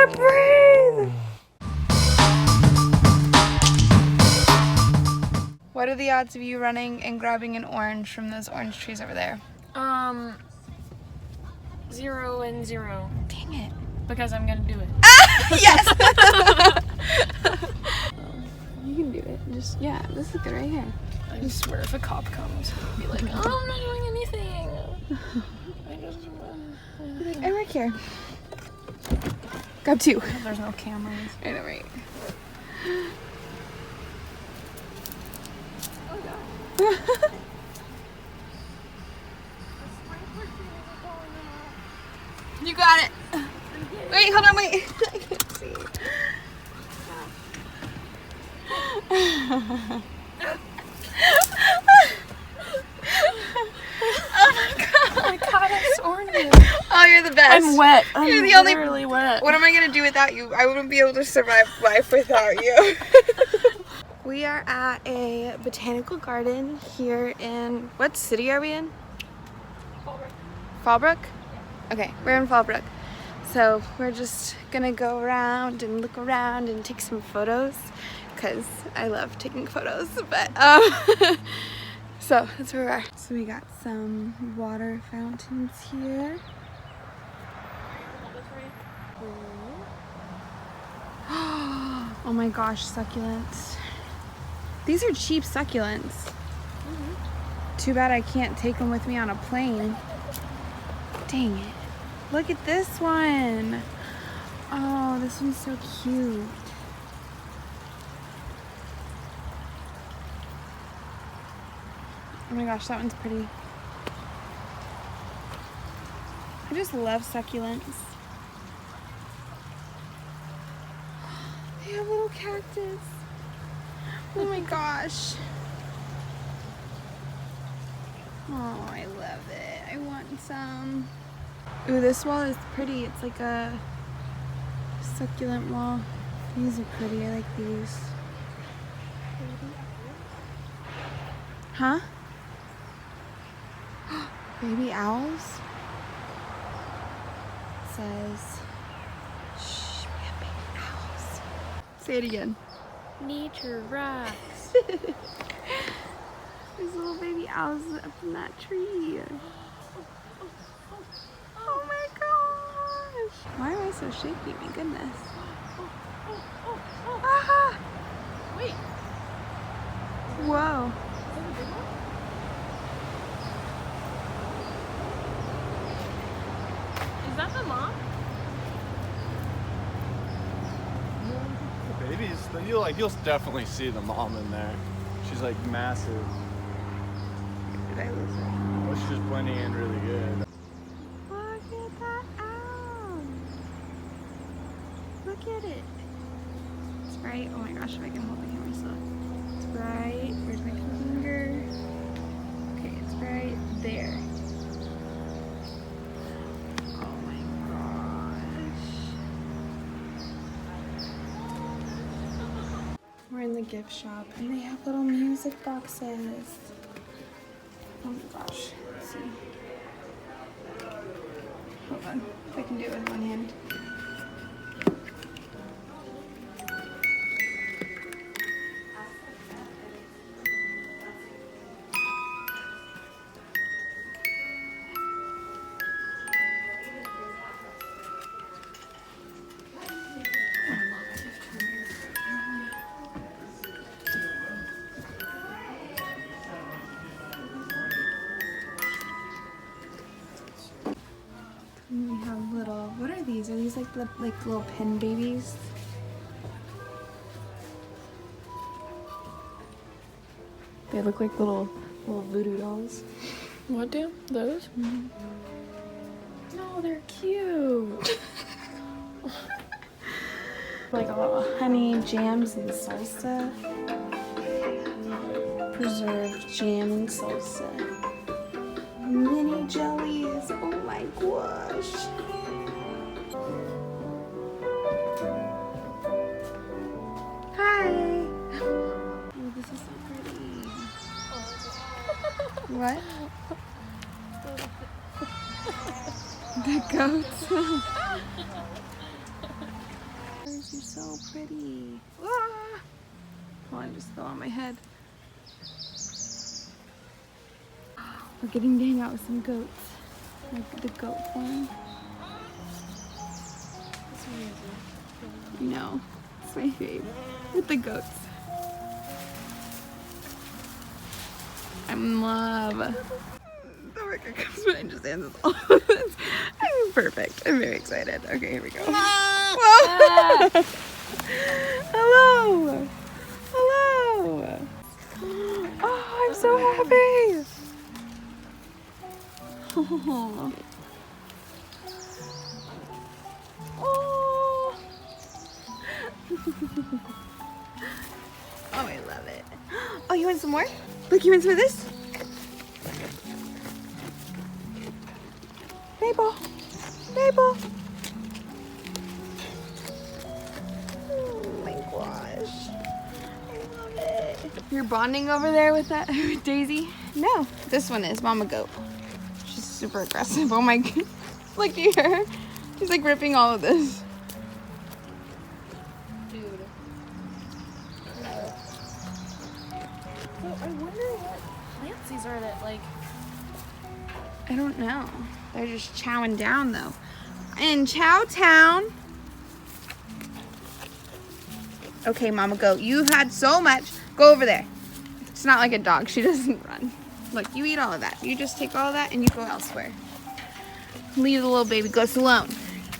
can't breathe. What are the odds of you running and grabbing an orange from those orange trees over there? 0 and 0. Dang it. Because I'm gonna do it. Yes! You can do it. Just, yeah, this is good right here. I swear if a cop comes, he'll be like, oh, I'm not doing anything. I just... I'm right here. Grab 2. There's no cameras. I know, right? Oh, God. You got it. Wait, hold on, wait. I can't see. Oh my god. I caught us oranges. Oh, you're the best. I'm wet. I'm You're the only- literally wet. What am I gonna do without you? I wouldn't be able to survive life without you. We are at a botanical garden here in, what city are we in? Fallbrook? Okay, we're in Fallbrook. So we're just gonna go around and look around and take some photos because I love taking photos, but so that's where we are. So we got some water fountains here. Oh my gosh, succulents. These are cheap succulents. Too bad I can't take them with me on a plane. Dang it. Look at this one. Oh, this one's so cute. Oh my gosh, that one's pretty. I just love succulents. They have little cactus. Oh my gosh. Oh, I love it. I want some. Ooh, this wall is pretty. It's like a succulent wall. These are pretty. I like these. Huh? Baby owls? It says, shh, we have baby owls. Say it again. Nature rocks. There's little baby owls up in that tree. Oh my gosh! Why am I so shaky? My goodness. Ah! Wait. Whoa. Is that a big one? Is that the mom? The babies, you'll definitely see the mom in there. She's like massive. Did I lose it? Oh, she's just blending in really good. Look at that owl. Look at it. It's bright. Oh my gosh, if I can hold the camera still. It's bright. Where's my finger? Okay, it's right there. Oh my gosh. We're in the gift shop and they have little music boxes. Oh my gosh. Let's see. Hold on. If I can do it with one hand. And we have little, what are these? Are these like little pin babies? They look like little voodoo dolls. What do? Those? Mm-hmm. No, they're cute. Like a little honey jams and salsa. Preserved jam and salsa. Mini jellies. Oh my gosh. Hi. Oh, this is so pretty. What? The goats. so pretty. Ah! Hold on, just fell on my head. We're getting to hang out with some goats. Like the goat farm. No, it's my fave. With the goats. I'm in love. The worker comes by and just answers all of this. I'm perfect. I'm very excited. Okay, here we go. Whoa! Hello! Hello! Oh, I'm so happy! Oh. Oh. Oh, I love it. Oh, you want some more? Look, you want some of this? Maple. Maple. Oh my gosh. I love it. You're bonding over there with that with Daisy? No, this one is Mama Goat. She's super aggressive. Oh my god. Look at her. She's like ripping all of this. Dude. So I wonder what plants these are that like. I don't know. They're just chowing down though. In Chow Town. Okay, Mama Goat, you've had so much. Go over there. It's not like a dog. She doesn't run. Look, you eat all of that. You just take all of that and you go elsewhere. Leave the little baby goats alone.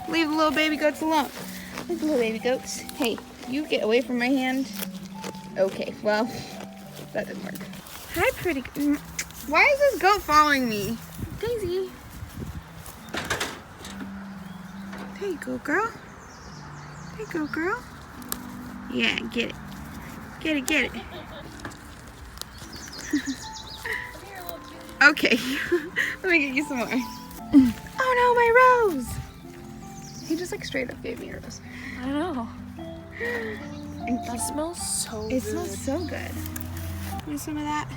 Leave the little baby goats alone. Leave the little baby goats. Hey, you get away from my hand. Okay, well, that didn't work. Hi, pretty. Why is this goat following me? Daisy. There you go, girl. There you go, girl. Yeah, get it. Get it, get it. Okay, let me get you some more. Oh no, my rose! He just like straight up gave me a rose. I know. That smells so good. It smells so good. Want some of that?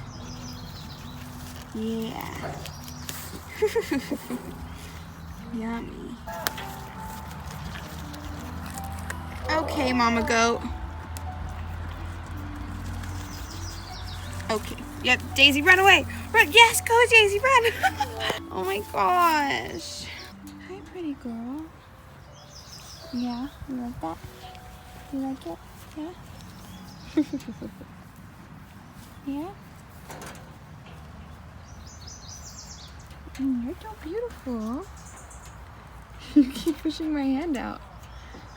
Yeah. Yummy. Okay, Mama Goat. Okay. Yep, Daisy, run away. Run. Yes, go, Daisy, run. Oh my gosh. Hi, pretty girl. Yeah, you like that? You like it? Yeah? Yeah? You're so beautiful. You keep pushing my hand out.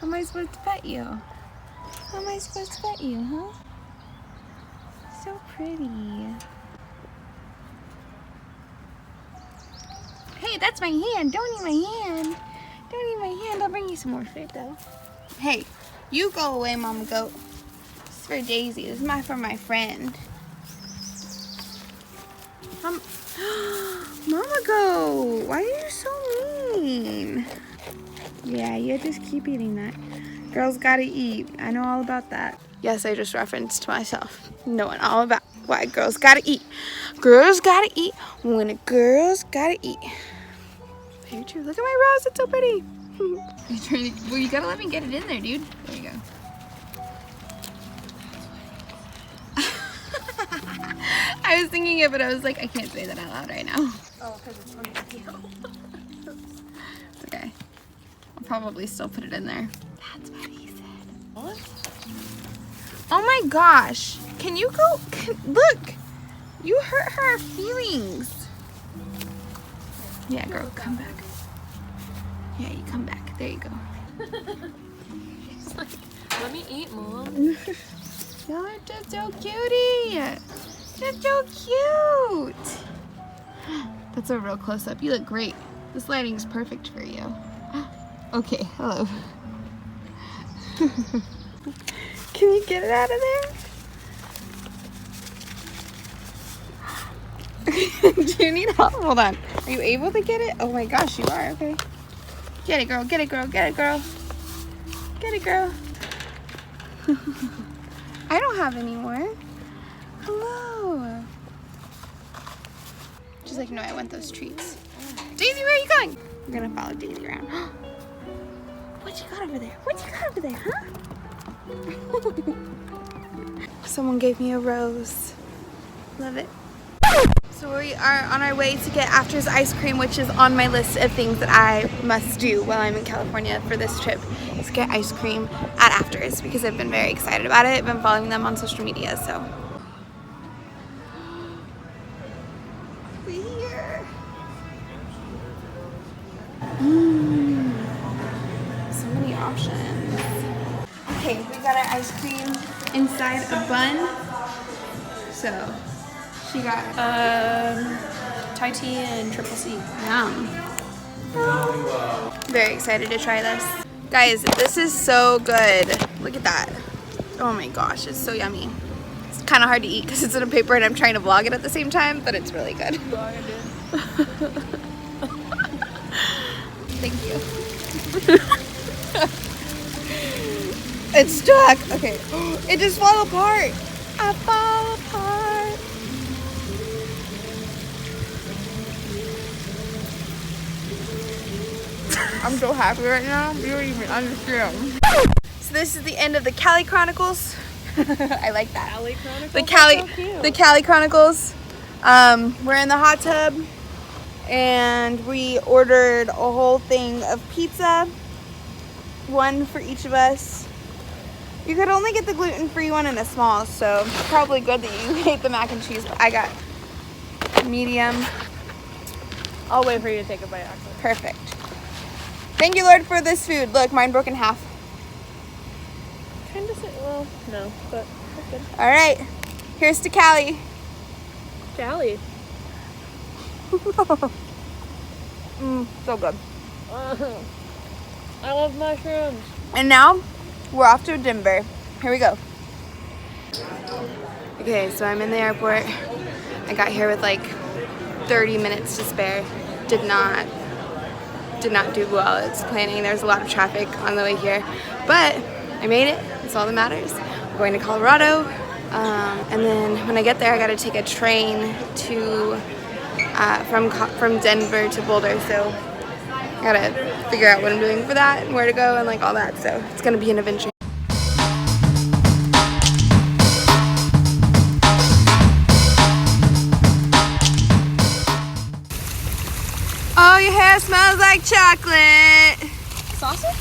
How am I supposed to pet you? How am I supposed to pet you, huh? So pretty. Hey, that's my hand. Don't eat my hand. Don't eat my hand. I'll bring you some more food, though. Hey, you go away, Mama Goat. This is for Daisy. This is for my friend. Mama Goat, why are you so mean? Yeah, you just keep eating that. Girls gotta eat. I know all about that. Yes, I just referenced myself. Knowing all about why girls gotta eat. Girls gotta eat when a girl's gotta eat. Very true. Look at my rose. It's so pretty. You're trying to, well, you gotta let me get it in there, dude. There you go. I was thinking it, but I was like, I can't say that out loud right now. Oh, because it's from the video. It's okay. I'll probably still put it in there. That's what he said. What? Oh my gosh. Can you go? Look. You hurt her feelings. Yeah, girl, come back. Yeah, you come back. There you go. She's like, let me eat, Mom. You're just so cutie. That's so cute. That's a real close-up. You look great. This lighting is perfect for you. Okay, hello. Can you get it out of there? Do you need help? Hold on. Are you able to get it? Oh my gosh, you are. Okay. Get it, girl. Get it, girl. Get it, girl. Get it, girl. I don't have any more. Hello. She's like, no, I want those treats. Daisy, where are you going? We're gonna follow Daisy around. What you got over there? What you got over there, huh? Someone gave me a rose. Love it. So we are on our way to get After's ice cream, which is on my list of things that I must do while I'm in California for this trip, is get ice cream at After's because I've been very excited about it. I've been following them on social media, so. We're here. So many options. Okay, we got our ice cream inside a bun. So, she got Thai tea and triple C. yum. Very excited to try this. Guys, this is so good. Look at that. Oh my gosh, it's so yummy. It's kind of hard to eat because it's in a paper and I'm trying to vlog it at the same time, but it's really good. Thank you. It's stuck. Okay. It just fell apart. I fall apart. I'm so happy right now. You don't even understand. So this is the end of the Cali Chronicles. I like that. Cali Chronicles? The Cali Chronicles. We're in the hot tub and we ordered a whole thing of pizza. One for each of us. You could only get the gluten-free one in a small, so probably good that you ate the mac and cheese, but I got medium. I'll wait for you to take a bite, actually. Perfect. Thank you, Lord, for this food. Look, mine broke in half. Kind of, well, no, but that's good. All right, here's to Cali. Cali. So good. I love mushrooms. And now, we're off to Denver. Here we go. Okay, so I'm in the airport. I got here with like 30 minutes to spare. Did not do well. It's planning. There's a lot of traffic on the way here, but I made it. That's all that matters. We're going to Colorado, and then when I get there, I got to take a train to from Denver to Boulder. So I gotta figure out what I'm doing for that and where to go and like all that. So it's gonna be an adventure. Oh, your hair smells like chocolate. Sausage?